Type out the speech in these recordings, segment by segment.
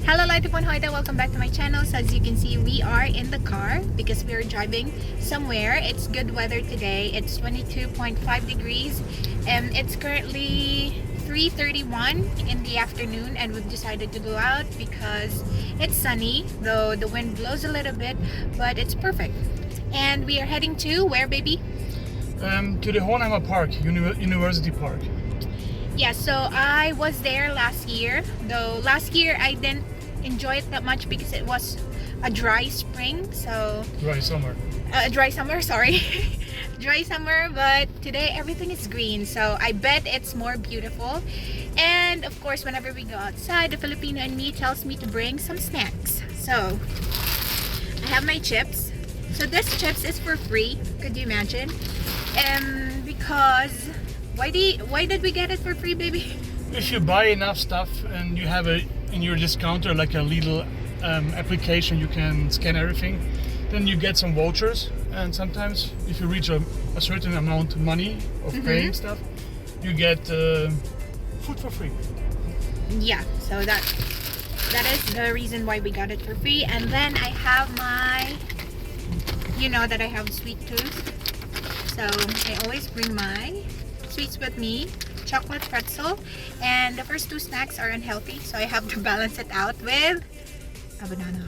Hello Laitipon Hoida, welcome back to my channel. So as you can see, we are in the car because we are driving somewhere. It's good weather today. It's 22.5 degrees and it's currently 3:31 in the afternoon, and we've decided to go out because it's sunny, though the wind blows a little bit, but it's perfect. And we are heading to where, baby? To the Hohenheimer Park, University Park. Yeah, so I was there last year, though last year I didn't enjoy it that much because it was a dry spring, so Dry summer. dry summer, sorry. Dry summer, but today everything is green, so I bet it's more beautiful. And of course, whenever we go outside, the Filipino in me tells me to bring some snacks. So I have my chips. So this chips is for free, could you imagine? Because why did we get it for free, baby? If you buy enough stuff and you have in your discounter like a little application, you can scan everything, then you get some vouchers. And sometimes if you reach a certain amount of money of paying stuff, you get food for free. Yeah, so that is the reason why we got it for free. And then I have my, you know that I have sweet tooth, so I always bring my sweets with me, chocolate pretzel, and the first two snacks are unhealthy, so I have to balance it out with a banana.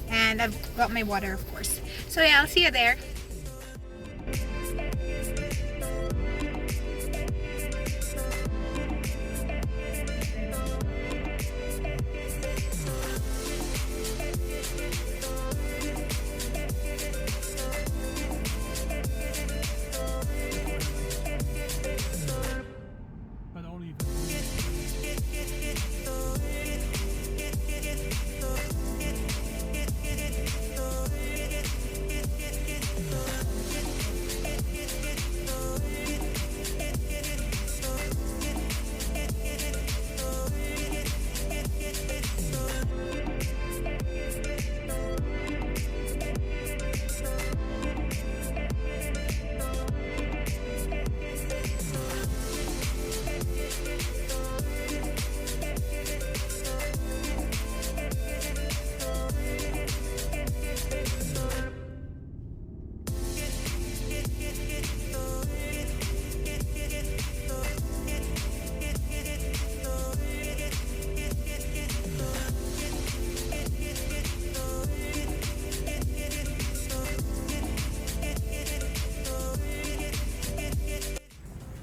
And I've got my water, of course. So yeah, I'll see you there. But only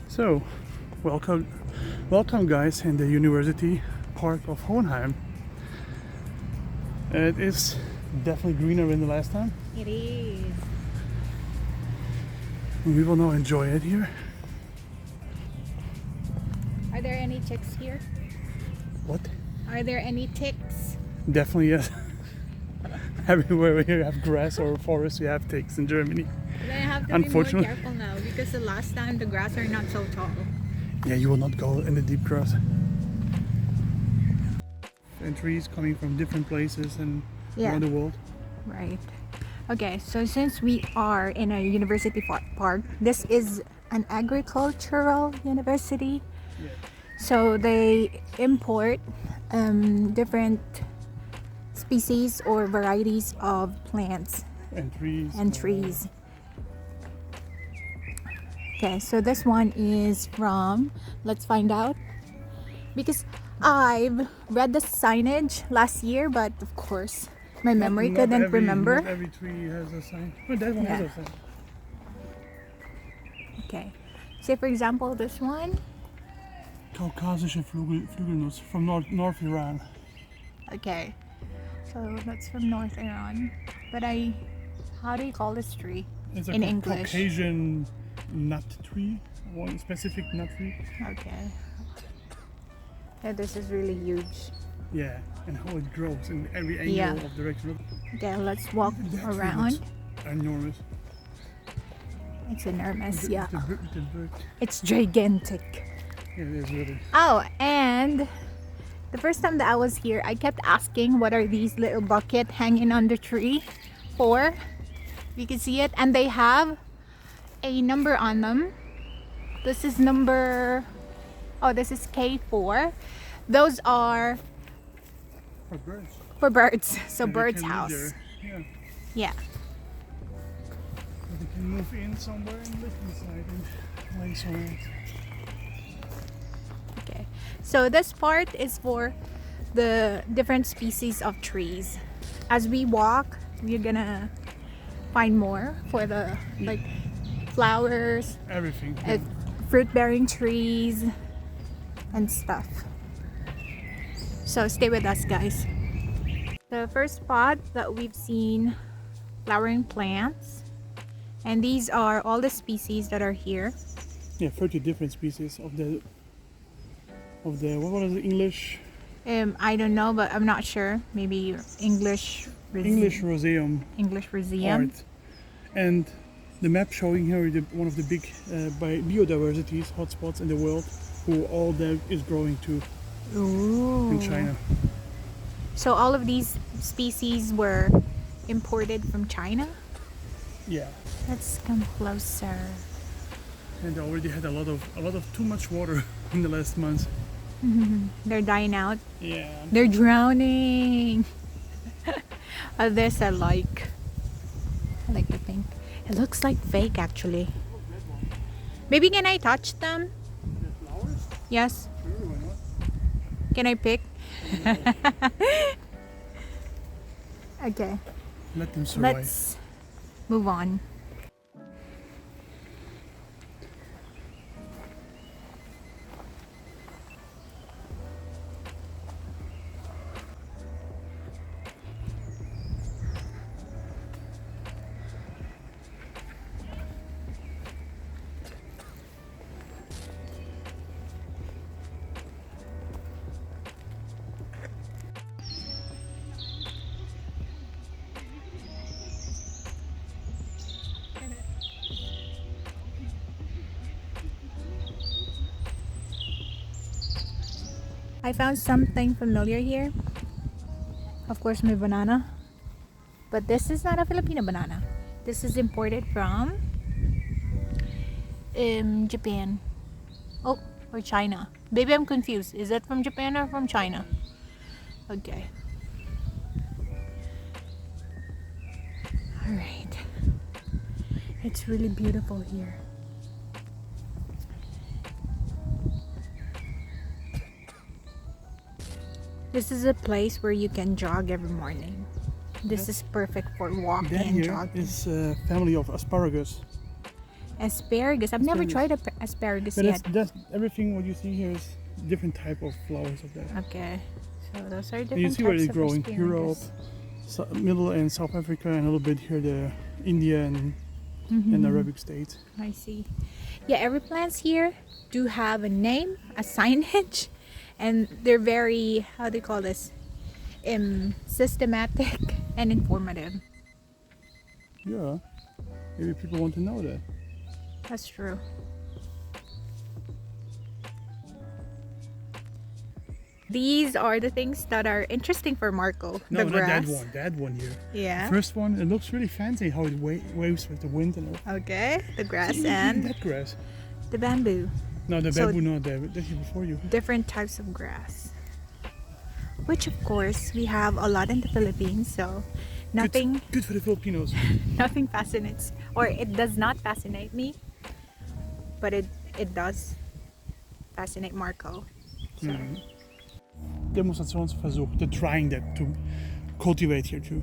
So, welcome guys in the University Park of Hohenheim. It is definitely greener than the last time. It is. We will now enjoy it here. Are there any ticks here? What? Are there any ticks? Definitely yes. Everywhere you have grass or forest, you have ticks in Germany. Then I have to be more Unfortunately. careful now because the last time the grass are not so tall. Yeah, you will not go in the deep grass. And trees coming from different places and around the world. Right. Okay, so since we are in a university park, this is an agricultural university. Yeah. So they import different species or varieties of plants And trees. and trees. Okay, so this one is from, let's find out, because I've read the signage last year, but of course my memory couldn't remember. Not every tree has a sign. Oh, that one has a sign. Okay, say for example this one. Kaukasische Flügelnuss from North Iran. Okay, so that's from North Iran, but how do you call this tree It's a in English? Caucasian nut tree, one specific nut tree. Okay. Yeah, this is really huge. Yeah, and how it grows in every angle Yeah. of direction. Okay, let's walk That tree around. looks enormous. It's enormous, yeah. The bird. It's gigantic. Yeah, it is really. Oh, and the first time that I was here, I kept asking what are these little bucket hanging on the tree for. You can see it, and they have a number on them. This is number, oh, this is K4. Those are For birds. For birds. So And they bird's can live house. there. Yeah. Yeah. But they can move in somewhere and live inside and lay somewhere. Okay. So this part is for the different species of trees. As we walk, we're gonna find more for the like flowers, Everything. fruit-bearing trees, and stuff. So stay with us, guys. The first spot that we've seen flowering plants, and these are all the species that are here. Yeah, 30 different species of the what was the English I don't know, but I'm not sure. Maybe English Roseum English Museum. art. And the map showing here one of the big biodiversity hotspots in the world, who all that is growing too Ooh. in China. So all of these species were imported from China? Yeah, Let's come closer. and they already had a lot of too much water in the last months. They're dying out. Yeah. They're drowning. This I like. I like the pink. It looks like fake actually. Maybe can I touch them? The flowers? Yes. Sure, why not? Can I pick? Okay. Let them survive. Let's move on. I found something familiar here. Of course, my banana. But this is not a Filipino banana. This is imported from Japan. Oh, or China. Maybe I'm confused. Is it from Japan or from China? Okay. Alright. It's really beautiful here. This is a place where you can jog every morning. This is perfect for walking That and here jogging. is a family of asparagus. Asparagus. I've never Asparagus. tried asparagus But yet. that's everything what you see here is different type of flowers of that. Okay. So those are different And you see where types they're of growing: Europe, asparagus. Middle and South Africa, and a little bit here the India and Arabic states. I see. Yeah, every plants here do have a name, a signage, and they're very, how do you call this? Systematic and informative. Yeah, maybe people want to know that. That's true. These are the things that are interesting for Marco. No, the not grass. that one. That one here. Yeah. First one, it looks really fancy how it waves with the wind and all. Okay. The grass Even and that grass. the bamboo. No, the So- bamboo not there. That's here before you. Different types of grass. Which of course we have a lot in the Philippines, so nothing Good for the Filipinos. nothing fascinates, or it does not fascinate me, but it does fascinate Marco. So, Demonstrationsversuch. They're trying that to cultivate here too.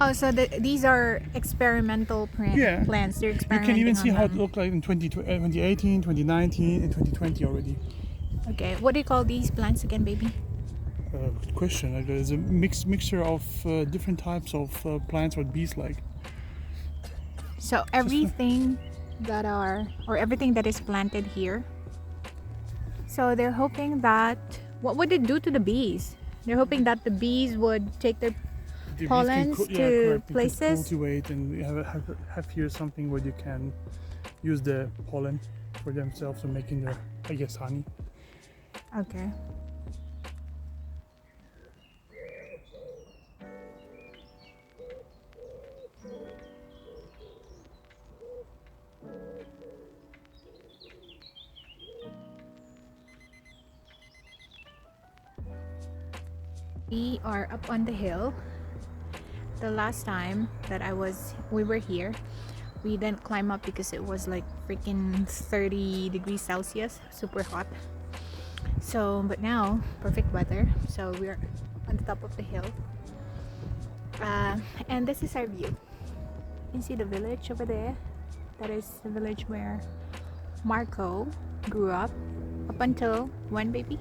oh, so these are experimental Yeah. plants. They're You experimenting can even see on how it them. looked like in 2018, 2019, and 2020 already. Okay, what do you call these plants again, baby? Good question. Like, there's a mixture of different types of plants what bees like. So everything everything that is planted here. So they're hoping that, what would it do to the bees? They're hoping that the bees would take their The bees can pollens to correct, they can places. cultivate, and we have here something where you can use the pollen for themselves and making their, I guess, honey. Okay. We are up on the hill. The last time that we were here, we didn't climb up because it was like freaking 30 degrees Celsius, super hot. So, but now, perfect weather. So we're on the top of the hill. And this is our view. You can see the village over there. That is the village where Marco grew up until when, baby?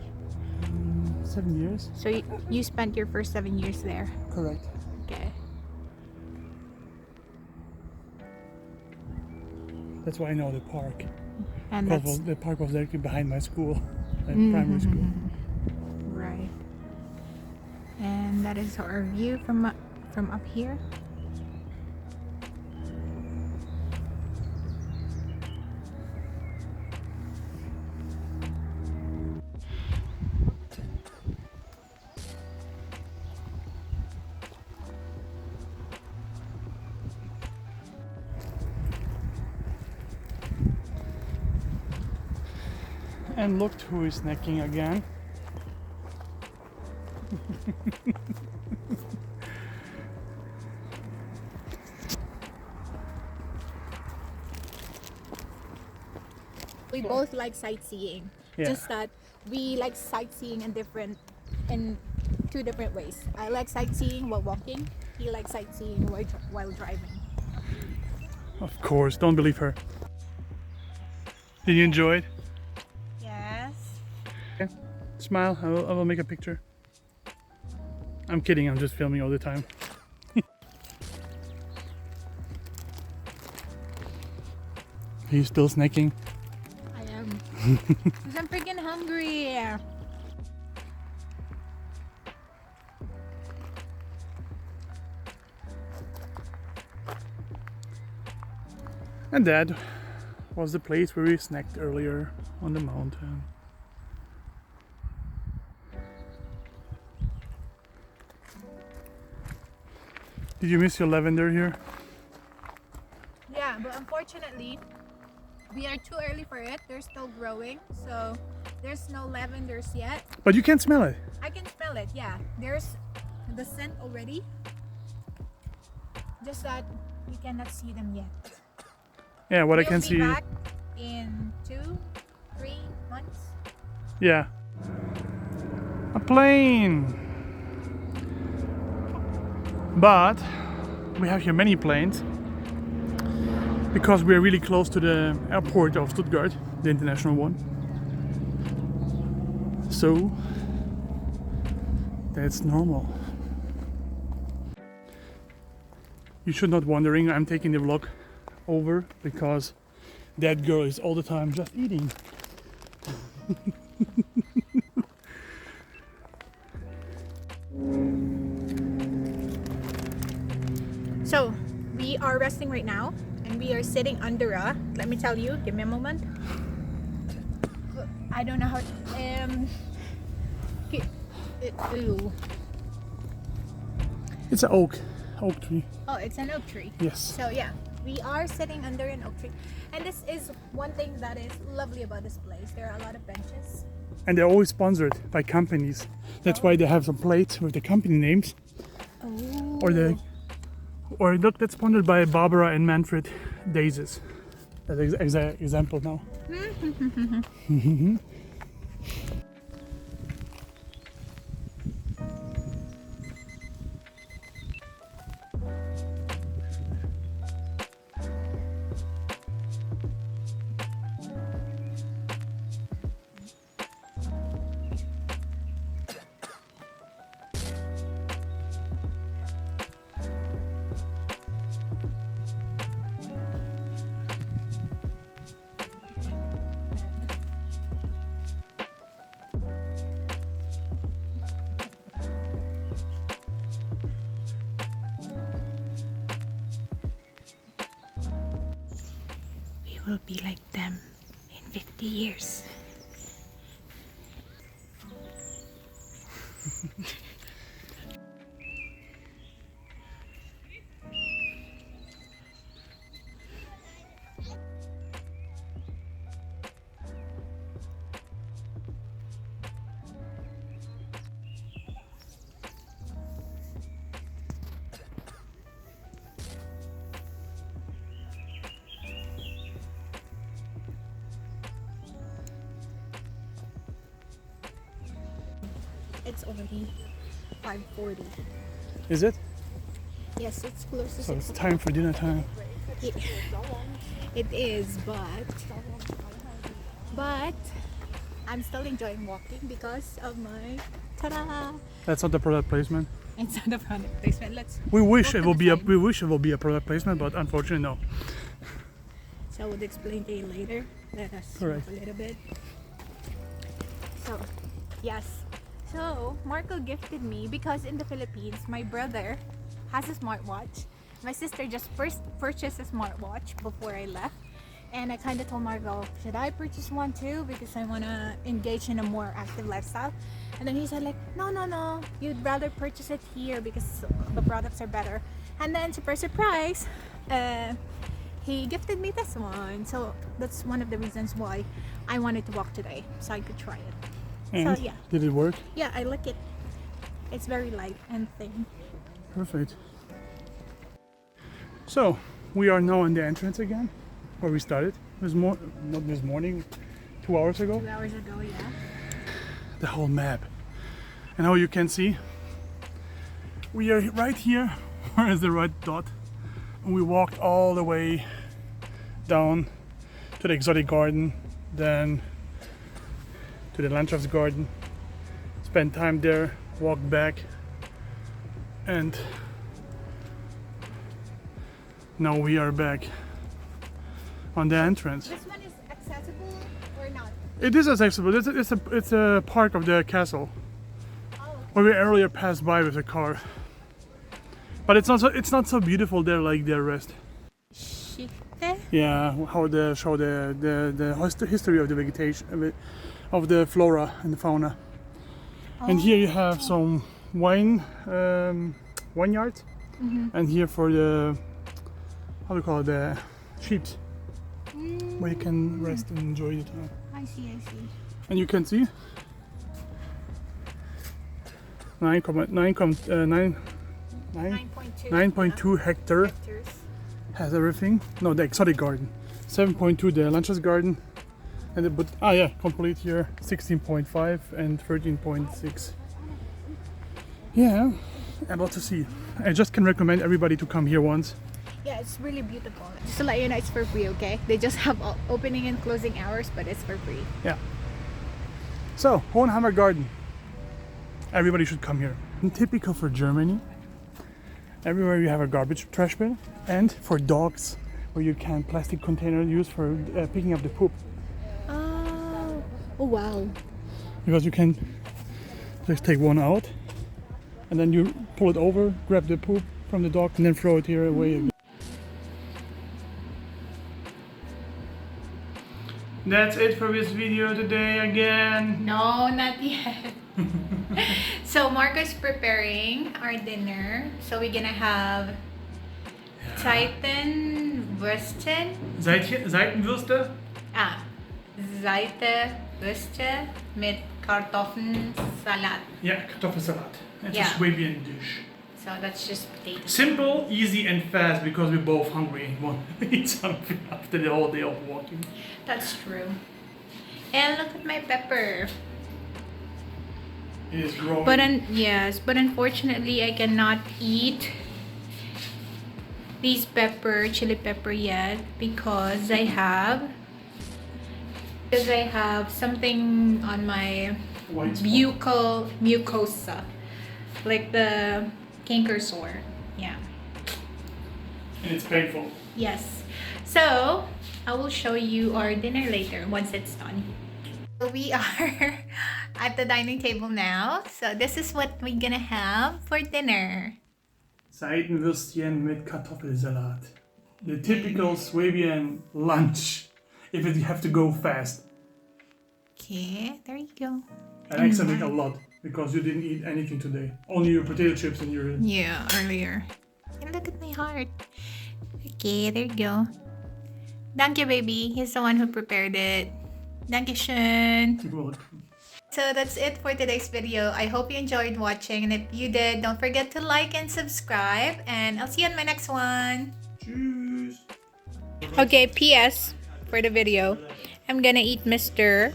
7 years. So you spent your first 7 years there. Correct. Okay. That's why I know the park. And Because the park was directly behind my school, primary school. Right. And that is our view from up here. And look who is snacking again. We both like sightseeing. Yeah. Just that we like sightseeing in two different ways. I like sightseeing while walking. He likes sightseeing while driving. Of course, don't believe her. Did you enjoy it? Yes. Okay. Smile, I will make a picture. I'm kidding, I'm just filming all the time. Are you still snacking? I am. Because I'm freaking hungry. And that was the place where we snacked earlier on the mountain. Did you miss your lavender here? Yeah, but unfortunately, we are too early for it. They're still growing, so there's no lavenders yet. But you can smell it. I can smell it, yeah. There's the scent already. Just that we cannot see them yet. Yeah, what I We'll can be see. back in 2-3 months. Yeah. A plane. But we have here many planes because we're really close to the airport of Stuttgart, the international one. So that's normal. You should not wondering, I'm taking the vlog over because that girl is all the time just eating. So we are resting right now and we are sitting under let me tell you, give me a moment. I don't know how ew. It's an oak tree. Oh, it's an oak tree. Yes. So yeah, we are sitting under an oak tree. And this is one thing that is lovely about this place. There are a lot of benches. And they're always sponsored by companies. That's why they have some plates with the company names. Oh. Or look, that's sponsored by Barbara and Manfred Daisies. That's an example now. Will be like them in 50 years. it's already 5:40. Is it? Yes, it's close to So 6 it's time for dinner time. It is, but I'm still enjoying walking because of my ta-da! That's not the product placement. It's not the product placement. Let's. We wish go it to will the be a side. we wish it will be a product placement, but unfortunately no. So I would explain to you later. Let us Correct. walk a little bit. So, yes. So Marco gifted me because in the Philippines, my brother has a smartwatch. My sister just first purchased a smartwatch before I left. And I kind of told Marco, should I purchase one too? Because I want to engage in a more active lifestyle. And then he said like, no, you'd rather purchase it here because the products are better. And then surprise, he gifted me this one. So that's one of the reasons why I wanted to walk today, so I could try it. And So yeah. did it work? Yeah, I like it. It's very light and thin. Perfect. So we are now in the entrance again, where we started. Not this morning, 2 hours ago. 2 hours ago, yeah. The whole map. And how you can see, we are right here. Where is the red dot? And we walked all the way down to the exotic garden, then to the Landschaftsgarten, spent time there, walked back, and now we are back on the entrance. This one is accessible or not? It is accessible. It's a part of the castle Oh, okay. where we earlier passed by with a car. But it's not so beautiful there like the rest. Shite. Yeah, how they show the history of the vegetation, of the flora and the fauna. And here you have some vineyards, and here for the, how do you call it, the sheep, where you can rest and enjoy the time. I see. And you can see 9.2 hectare hectares. has everything. No, the exotic garden. 7.2 the Landschaftsgarten, and complete here 16.5 and 13.6. Yeah, a lot to see. I just can recommend everybody to come here once. Yeah, it's really beautiful. Just to let you know, it's for free, okay? They just have opening and closing hours, but it's for free. Yeah. So, Hohenheimer Garden. Everybody should come here. And typical for Germany. Everywhere you have a garbage trash bin, and for dogs, where you can plastic container used for picking up the poop. Oh wow. Because you can just take one out, and then you pull it over, grab the poop from the dog, and then throw it here away again. That's it for this video today again. No, not yet. So Marco's preparing our dinner. So we're gonna have Seitenwürste. Seitenwürste? Seitenwürste mit Kartoffelsalat. Yeah, Kartoffelsalat. It's Yeah. a Swabian dish. So that's just potato. Simple, easy, and fast because we're both hungry and want to eat something after the whole day of walking. That's true. And look at my pepper. It is growing. But unfortunately I cannot eat these chili pepper yet because I have something on my White spot. mucosa, like the canker sore. Yeah. And it's painful. Yes. So I will show you our dinner later once it's done. So we are at the dining table now. So this is what we're gonna have for dinner. Seitenwürstchen mit Kartoffelsalat. The typical Swabian lunch, if you have to go fast. Okay, there you go. And actually a lot, because you didn't eat anything today. Only your potato chips and your... Yeah, earlier. And look at my heart. Okay, there you go. Thank you, baby. He's the one who prepared it. Dankeschön. You're welcome. So that's it for today's video. I hope you enjoyed watching. And if you did, don't forget to like and subscribe. And I'll see you on my next one. Tschüss. Okay, PS for the video. I'm gonna eat Mr.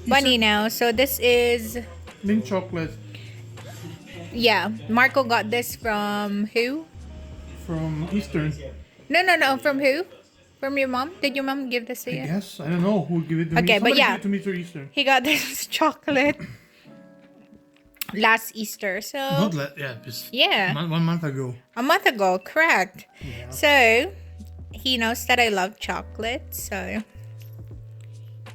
Bunny now. So this is Mint chocolate Yeah, Marco got this from who? From Eastern. No. From who? From your mom? Did your mom give this to you? Yes, I don't know who gave it to me. Okay, but Somebody yeah. gave it to me through Eastern. He got this chocolate last Easter. So Not yeah, just yeah, 1 month ago. a month ago, correct. Yeah. So he knows that I love chocolate, so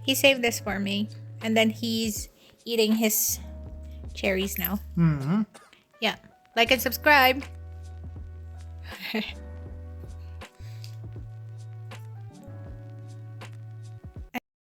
he saved this for me. And then he's eating his cherries now. Mm-hmm. Yeah. Like and subscribe.